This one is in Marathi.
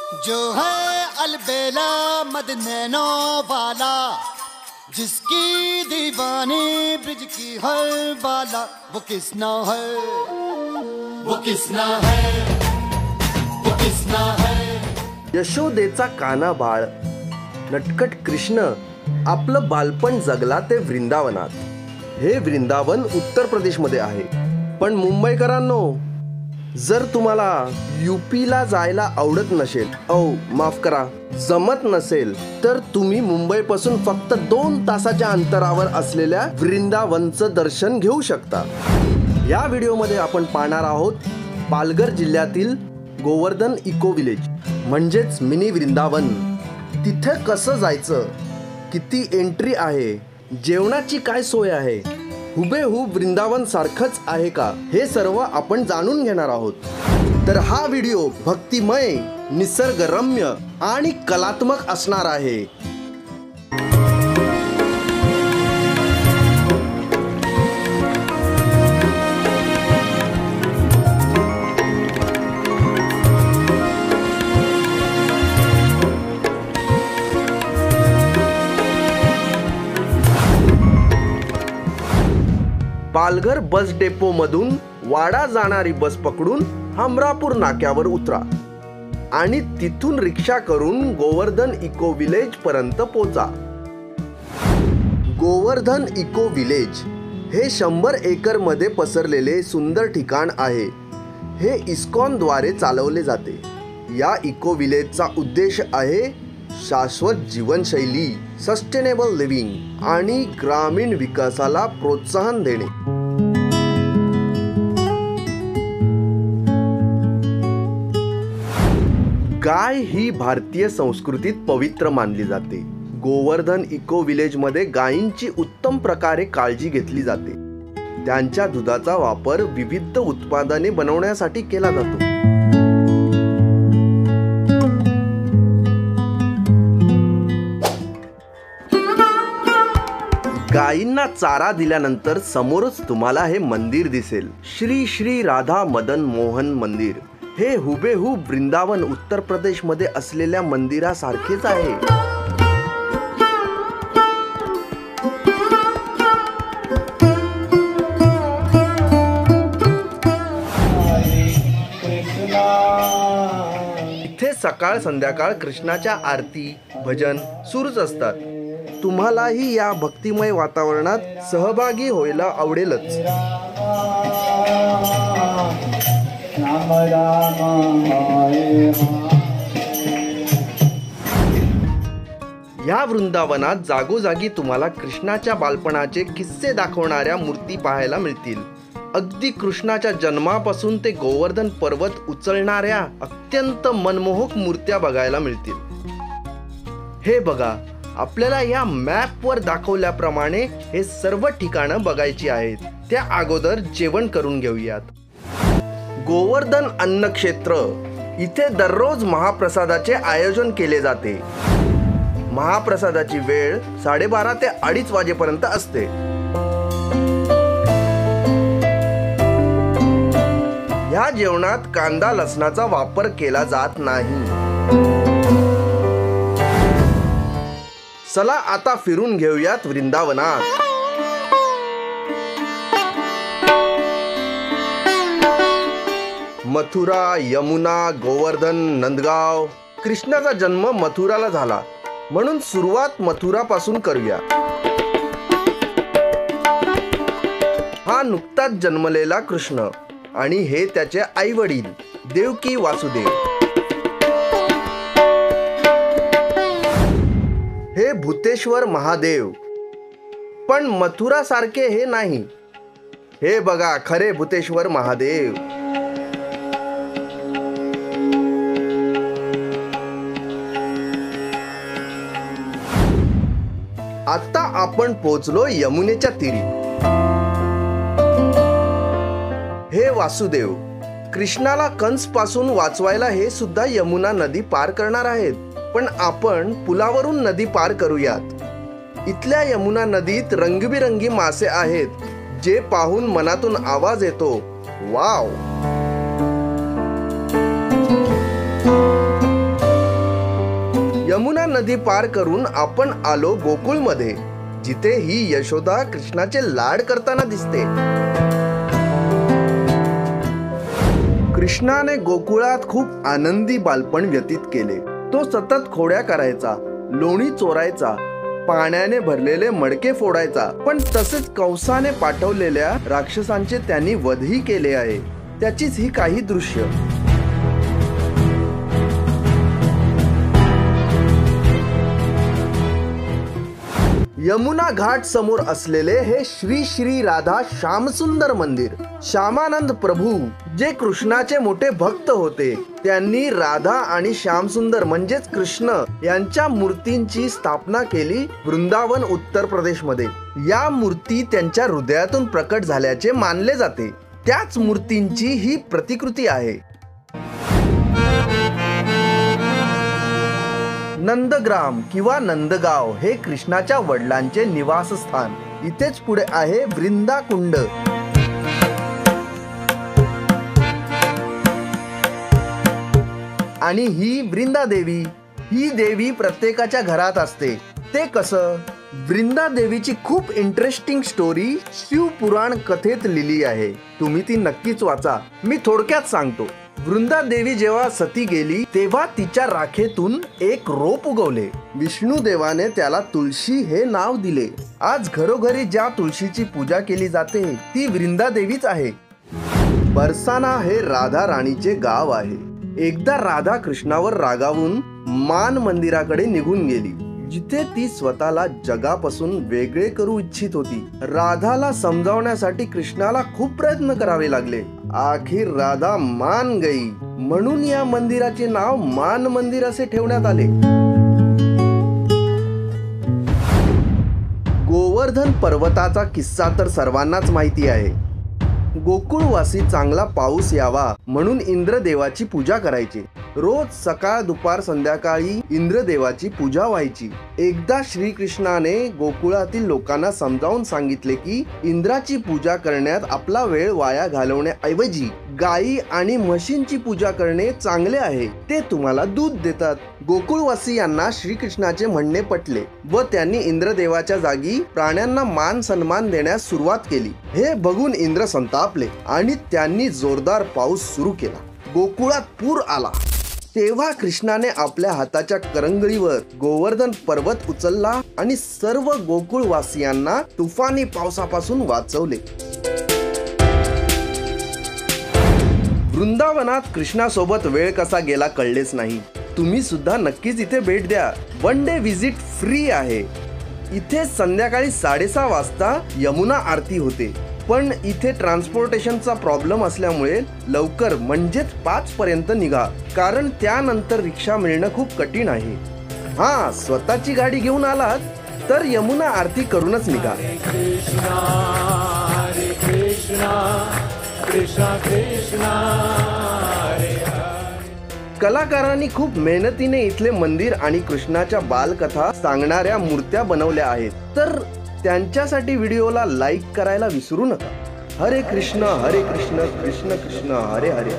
जो है अलबेला मद नैनो वाला, जिसकी दीवानी ब्रिज की हर बाला, वो किसना है, वो किसना है, वो किसना है। यशोदेचा काना बाळ नटखट कृष्ण आपलं बालपण जगला ते वृंदावनात. हे वृंदावन उत्तर प्रदेशमध्ये आहे. पण मुंबईकरांनो, जर तुम्हाला यूपीला जायला आवडत नसेल, माफ करा, जमत नसेल, तर तुम्ही मुंबईपासून फक्त 2 तासाच्या अंतरावर असलेल्या वृंदावनचं दर्शन घेऊ शकता. या व्हिडिओमध्ये आपण पाहणार आहोत पालघर जिल्ह्यातील गोवर्धन इको विलेज म्हणजेच मिनी वृंदावन. तिथे कसं जायचं, किती एंट्री आहे, जेवणाची काय सोय आहे, हुबेहूब वृंदावन सारखंच आहे का, हे सर्व आपण जाणून घेणार आहोत. तर हा व्हिडिओ भक्तिमय, निसर्गरम्य आणि कलात्मक असणार आहे. पालघर बस डेपो मधून वाडा जाणारी बस पकडून हमरापूर नाक्यावर उतरा आणि तिथून रिक्षा करून गोवर्धन इको विलेज पर्यंत पोचा. गोवर्धन इको विलेज हे 100 एकर मध्ये पसरलेले सुंदर ठिकाण आहे. हे इस्कॉन द्वारे चालवले जाते. या इको विलेजचा उद्देश आहे शाश्वत जीवनशैली, सस्टेनेबल लिव्हिंग आणि ग्रामीण विकासाला प्रोत्साहन देणे. गाय ही भारतीय संस्कृतीत पवित्र मानली जाते. गोवर्धन इको विलेज मध्ये गायींची उत्तम प्रकारे काळजी घेतली जाते. त्यांच्या दुधाचा वापर विविध उत्पादने बनवण्यासाठी केला जातो. गायींना चारा दिल्यानंतर समोरच तुम्हाला हे मंदिर दिसेल, श्री श्री राधा मदन मोहन मंदिर. हे हुबेहूब वृंदावन उत्तर प्रदेश मध्ये असलेल्या मंदिरासारखेच आहे. इथे सकाळ संध्याकाळ कृष्णाच्या आरती, भजन सुरूच असतात. तुम्हालाही या भक्तिमय वातावरणात सहभागी व्हायला आवडेलच. या वृंदावनात जागोजागी तुम्हाला कृष्णाच्या बालपणाचे किस्से दाखवणाऱ्या मूर्ती पाहायला मिळतील. अगदी कृष्णाच्या जन्मापासून ते गोवर्धन पर्वत उचलणाऱ्या अत्यंत मनमोहक मूर्त्या बघायला मिळतील. हे बघा, आपल्याला या मॅपवर दाखवल्याप्रमाणे हे सर्व ठिकाणं बघायची आहेत. त्या अगोदर जेवण करून घेऊयात. गोवर्धन अन्न क्षेत्र, इथे दररोज महाप्रसादाचे आयोजन केले जाते. महाप्रसादाची वेळ 12:30 ते 2:30 वाजेपर्यंत असते. या जेवणात कांदा लसणाचा वापर केला जात नाही. चला आता फिरून घेऊयात वृंदावनात. मथुरा, यमुना, गोवर्धन, नंदगाव. कृष्णाचा जन्म मथुराला झाला, म्हणून सुरुवात मथुरा पासून करूया. हा नुकताच जन्मलेला कृष्ण आणि हे त्याचे आई वडील देवकी वासुदेव. हे भूतेश्वर महादेव. पण मथुरा सारखे हे नाही. हे बघा, खरे भूतेश्वर महादेव. आता आपण पोहोचलो यमुनेच्या तीरी. हे वासुदेव कृष्णाला कंस पासून वाचवायला हे सुद्धा यमुना नदी पार करणार आहेत. पण आपण पुलावरून नदी पार करूयात. इथल्या यमुना नदीत रंगबिरंगी मासे आहेत, जे पाहून मनातून आवाज येतो, वाव. नदी पार करून आपण आलो गोकुळमध्ये, जिथे ही यशोदा कृष्णाचे लाड करताना दिसते. कृष्णाने गोकुळात खूप आनंदी बालपण व्यतीत केले. तो सतत खोड्या करायचा, लोणी चोरायचा, पाण्याने भरलेले मडके फोडायचा, पण तसेच कंसाने पाठवलेल्या राक्षसांचे त्यांनी वधही केले आहे. त्याचीच ही काही दृश्य. यमुना घाट समोर असलेले हे श्री श्री राधा श्यामसुंदर मंदिर. श्यामानंद प्रभू जे कृष्णाचे मोठे भक्त होते, त्यांनी राधा आणि श्यामसुंदर म्हणजेच कृष्ण यांच्या मूर्तींची स्थापना केली वृंदावन उत्तर प्रदेश मध्ये. या मूर्ती त्यांच्या हृदयातून प्रकट झाल्याचे मानले जाते. त्याच मूर्तींची ही प्रतिकृती आहे. नंदग्राम किंवा नंदगाव हे कृष्णाच्या वडिलांचे निवासस्थान. इथेच पुढे आहे वृंदाकुंड. आणि ही वृंदादेवी. ही देवी प्रत्येकाच्या घरात असते. ते कसं? वृंदादेवीची खूप इंटरेस्टिंग स्टोरी शिवपुराण कथेत लिहिली आहे. तुम्ही ती नक्कीच वाचा. मी थोडक्यात सांगतो. वृंदादेवी जेव्हा सती गेली तेव्हा तिच्या राखेतून एक रोप उगवले. विष्णुदेवाने त्याला तुळशी हे नाव दिले. आज घरोघरी ज्या तुळशीची पूजा केली जाते ती वृंदादेवीच आहे. बरसाना हे राधा राणीचे गाव आहे. एकदा राधा कृष्णावर रागावून मान मंदिराकडे निघून गेली, जिथे ती स्वतःला जगापासून वेगळे करू इच्छित होती. राधाला समजावण्यासाठी कृष्णाला खूप प्रयत्न करावे लागले. आखिर राधा मान गई, म्हणून या मंदिराचे नाव मान मंदिर असे ठेवण्यात आले. गोवर्धन पर्वताचा किस्सा तर सर्वांनाच माहिती आहे. गोकुळवासी चांगला पाऊस यावा म्हणून इंद्रदेवाची पूजा करायचे. रोज सकाळ दुपार संध्याकाळी इंद्रदेवाची पूजा व्हायची. एकदा श्रीकृष्णाने गोकुळातील लोकांना समजावून सांगितले की इंद्राची पूजा करण्यात आपला वेळ वाया घालवण्याऐवजी गायी आणि म्हशींची पूजा करणे चांगले आहे. ते तुम्हाला दूध देतात. गोकुळवासियांना श्रीकृष्णाचे म्हणणे पटले व त्यांनी इंद्रदेवाच्या जागी प्राण्यांना मान सन्मान देण्यास सुरुवात केली. हे बघून इंद्र संतापले आणि त्यांनी जोरदार पाऊस सुरू केला. गोकुळात पूर आला. तेव्हा कृष्णाने आपल्या हाताच्या करंगळीवर गोवर्धन पर्वत उचलला आणि सर्व गोकुळवासियांना तुफानी पावसापासून वाचवले. वृंदावनात कृष्णासोबत वेळ कसा गेला कळलेच नाही. तुम्ही सुद्धा नक्कीच इथे भेट द्या. वन डे विजिट फ्री आहे. इथे संध्याकाळी 6:30 वाजता यमुना आरती होते. पण इथे ट्रान्सपोर्टेशनचा प्रॉब्लेम असल्यामुळे लवकर म्हणजेच 5 पर्यंत निघा, कारण त्यानंतर रिक्षा मिळणं खूप कठीण आहे. हा, स्वतःची गाडी घेऊन आलात तर यमुना आरती करूनच निघा. कलाकारांनी खूप मेहनतीने इथले मंदिर आणि कृष्णाच्या बालकथा सांगणाऱ्या मूर्त्या बनवल्या आहेत, तर त्यांच्यासाठी व्हिडिओला लाईक करायला विसरू नका. हरे कृष्ण कृष्ण कृष्ण हरे हरे.